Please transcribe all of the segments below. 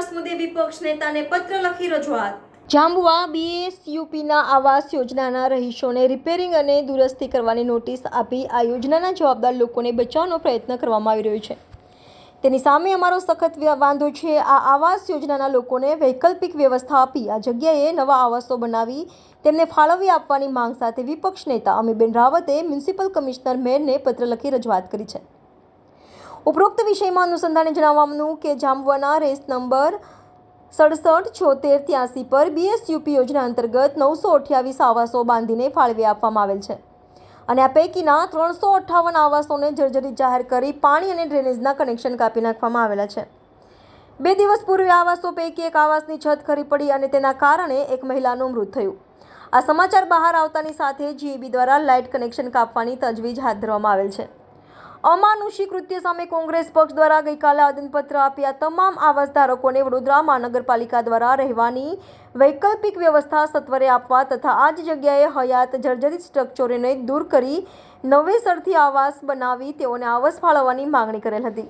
આવાસ મુદ્દે વિપક્ષ નેતાને પત્ર લખી રજૂઆત. જાંબુઆ બીએસયુપીના આવાસ યોજનાના રહીશોને રિપેરિંગ અને દુરસ્તી કરવાની નોટિસ આપી આ યોજનાના જવાબદાર લોકોને બચાવવાનો પ્રયત્ન કરવામાં આવી રહ્યો છે. તેની સામે અમારો સખત વાંધો છે. આ આવાસ યોજનાના લોકોને વૈકલ્પિક વ્યવસ્થા આપી આ જગ્યાએ નવા આવાસો બનાવી તેમને ફાળવી આપવાની માંગ સાથે વિપક્ષ નેતા અમીબેન રાવતે મ્યુનિસિપલ કમિશનર મેયરને પત્ર લખી રજૂઆત કરી છે. ઉપરોક્ત વિષયમાં અનુસંધાને જણાવવાનું કે જાંબુઆના રેસ નંબર 677683 પર બીએસયુપી યોજના અંતર્ગત 928 આવાસો બાંધીને ફાળવી આપવામાં આવેલ છે અને આ પૈકીના 358 આવાસોને જર્જરિત જાહેર કરી પાણી અને ડ્રેનેજના કનેક્શન કાપી નાખવામાં આવેલા છે. 2 દિવસ પૂર્વે આવાસો પૈકી એક આવાસની છત ખરી પડી અને તેના કારણે એક મહિલાનું મૃત્યુ થયું. આ સમાચાર બહાર આવતાની સાથે જીઈબી દ્વારા લાઇટ કનેક્શન કાપવાની તજવીજ હાથ ધરવામાં આવેલ છે. અમાનુષી કૃત્ય સામે કોંગ્રેસ પક્ષ દ્વારા ગઈકાલે આવેદનપત્ર આપી આ તમામ આવાસ ધારકોને વડોદરા મહાનગરપાલિકા દ્વારા રહેવાની વૈકલ્પિક વ્યવસ્થા સત્વરે આપવા તથા આ જ જગ્યાએ હયાત જર્જરિત સ્ટ્રક્ચરોને દૂર કરી નવેસરથી આવાસ બનાવી તેઓને આવાસ ફાળવવાની માંગણી કરેલ હતી.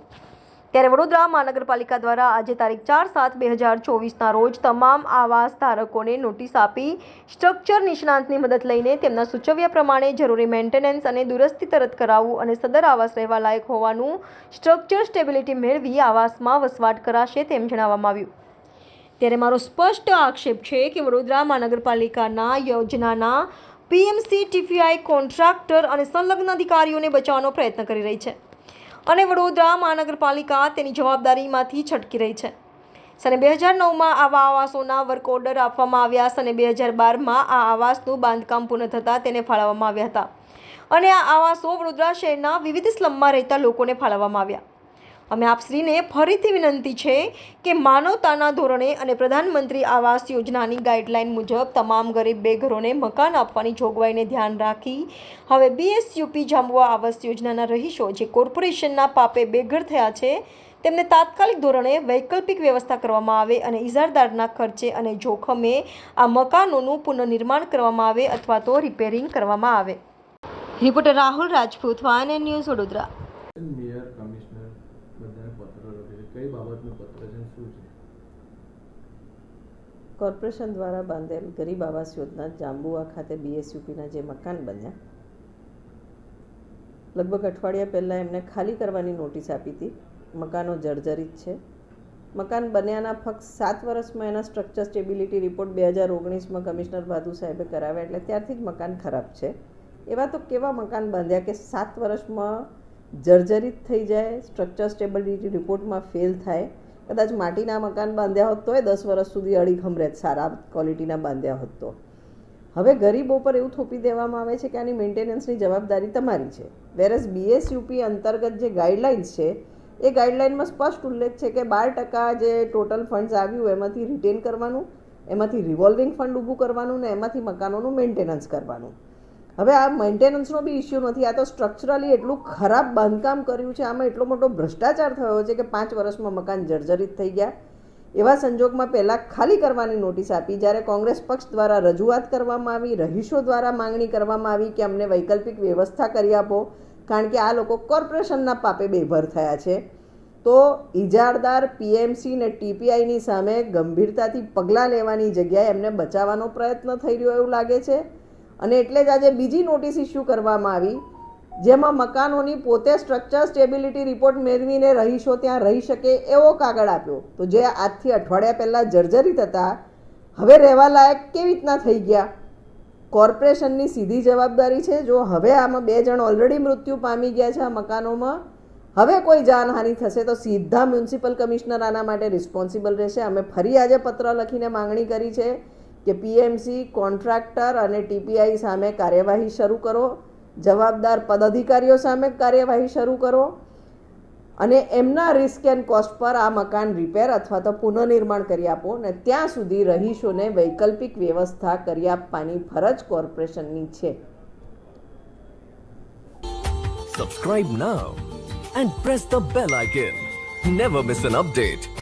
ત્યારે વડોદરા મહાનગરપાલિકા દ્વારા આજે તારીખ 4/7/2024ના રોજ તમામ આવાસ ધારકોને નોટિસ આપી સ્ટ્રક્ચર નિષ્ણાંતની મદદ લઈને તેમના સૂચવ્યા પ્રમાણે જરૂરી મેન્ટેનન્સ અને દુરસ્તી તરત કરાવવું અને સદર આવાસ રહેવા લાયક હોવાનું સ્ટ્રક્ચર સ્ટેબિલિટી મેળવી આવાસમાં વસવાટ કરાશે તેમ જણાવવામાં આવ્યું. ત્યારે મારો સ્પષ્ટ આક્ષેપ છે કે વડોદરા મહાનગરપાલિકાના યોજનાના પીએમસી ટીપીઆઈ કોન્ટ્રાક્ટર અને સંલગ્ન અધિકારીઓને બચાવવાનો પ્રયત્ન કરી રહી છે અને વડોદરા મહાનગરપાલિકા તેની જવાબદારીમાંથી છટકી રહી છે. સને 2009માં આવા આવાસોના વર્ક ઓર્ડર આપવામાં આવ્યા. સને 2012માં આ આવાસનું બાંધકામ પૂર્ણ થતાં તેને ફાળવવામાં આવ્યા હતા અને આ આવાસો વડોદરા શહેરના વિવિધ સ્લમમાં રહેતા લોકોને ફાળવવામાં આવ્યા. અમે આપશ્રીને ફરીથી વિનંતી છે કે માનવતાના ધોરણે અને પ્રધાનમંત્રી આવાસ યોજનાની ગાઈડલાઈન મુજબ તમામ ગરીબ બેઘરોને મકાન આપવાની જોગવાઈને ધ્યાન રાખી હવે બીએસયુપી જાંબુઆ આવાસ યોજનાના રહીશો જે કોર્પોરેશનના પાપે બેઘર થયા છે તેમને તાત્કાલિક ધોરણે વૈકલ્પિક વ્યવસ્થા કરવામાં આવે અને ઇજારદારના ખર્ચે અને જોખમે આ મકાનોનું પુનઃનિર્માણ કરવામાં આવે અથવા તો રિપેરિંગ કરવામાં આવે. Reporter Rahul Rajput, YNN news, Vadodara. Mayor commissioner બધાને પત્ર લખે છે, કઈ બાબતનું પત્ર છે, શું છે? કોર્પોરેશન દ્વારા બાંધેલ ગરીબ આવાસ યોજના જાંબુઆ ખાતે બીએસયુપીના જે મકાન બન્યા લગભગ અઠવાડિયા પહેલાં એમને ખાલી કરવાની નોટિસ આપી હતી. મકાનો જર્જરિત છે. મકાન બન્યાના ફક્ત 7 વર્ષમાં એના સ્ટ્રક્ચર સ્ટેબિલિટી રિપોર્ટ 2019માં કમિશનર ભાદુ સાહેબે કરાવ્યા એટલે ત્યારથી જ મકાન ખરાબ છે. એવા તો કેવા મકાન બાંધ્યા કે 7 વર્ષમાં જર્જરિત થઈ જાય, સ્ટ્રક્ચર સ્ટેબિલિટી રિપોર્ટમાં ફેલ થાય. કદાચ માટીના મકાન બાંધ્યા હોત તોય 10 વર્ષ સુધી અડીખમ રહેત, સારા ક્વોલિટીના બાંધ્યા હોત તો. હવે ગરીબો પર એવું થોપી દેવામાં આવે છે કે આની મેન્ટેનન્સની જવાબદારી તમારી છે. વેરસ બીએસયુપી અંતર્ગત જે ગાઈડલાઇન્સ છે એ ગાઈડલાઇનમાં સ્પષ્ટ ઉલ્લેખ છે કે 12% જે ટોટલ ફંડ્સ આવ્યું એમાંથી રિટેન કરવાનું, એમાંથી રિવોલ્વિંગ ફંડ ઊભું કરવાનું ને એમાંથી મકાનોનું મેન્ટેનન્સ કરવાનું. હવે આ મેન્ટેનન્સનો બી ઇસ્યુ નથી. આ તો સ્ટ્રક્ચરલી એટલું ખરાબ બાંધકામ કર્યું છે, આમાં એટલો મોટો ભ્રષ્ટાચાર થયો છે કે 5 વર્ષમાં મકાન જર્જરિત થઈ ગયા. એવા સંજોગમાં પહેલાં ખાલી કરવાની નોટિસ આપી. જ્યારે કોંગ્રેસ પક્ષ દ્વારા રજૂઆત કરવામાં આવી, રહીશો દ્વારા માંગણી કરવામાં આવી કે અમને વૈકલ્પિક વ્યવસ્થા કરી આપો કારણ કે આ લોકો કોર્પોરેશનના પાપે બેભર થયા છે, તો ઇજારદાર પીએમસી ને ટીપીઆઈની સામે ગંભીરતાથી પગલાં લેવાની જગ્યાએ એમને બચાવવાનો પ્રયત્ન થઈ રહ્યો એવું લાગે છે. અને એટલે જ આજે બીજી નોટિસ ઇસ્યુ કરવામાં આવી જેમાં મકાનોની પોતે સ્ટ્રક્ચર સ્ટેબિલિટી રિપોર્ટ મેળવીને રહીશો ત્યાં રહી શકે એવો કાગળ આપ્યો. તો જે આજથી અઠવાડિયા પહેલાં જર્જરિત હતા હવે રહેવા લાયક કેવી રીતના થઈ ગયા? કોર્પોરેશનની સીધી જવાબદારી છે. જો હવે આમાં 2 જણ ઓલરેડી મૃત્યુ પામી ગયા છે આ મકાનોમાં, હવે કોઈ જાનહાનિ થશે તો સીધા મ્યુનિસિપલ કમિશનર આના માટે રિસ્પોન્સિબલ રહેશે. અમે ફરી આજે પત્ર લખીને માંગણી કરી છે કે પીએમસી, કોન્ટ્રાક્ટર અને ટીપીઆઈ સામે કાર્યવાહી શરૂ કરો, જવાબદાર પદાધિકારીઓ સામે કાર્યવાહી શરૂ કરો અને એમના રિસ્ક એન્ડ કોસ્ટ પર આ મકાન રિપેર અથવા તો પુનઃનિર્માણ કરી આપો ને ત્યાં સુધી રહીશોને વૈકલ્પિક વ્યવસ્થા કરી આપવાની ફરજ કોર્પોરેશનની છે. Subscribe now and press the bell icon. Never miss an update.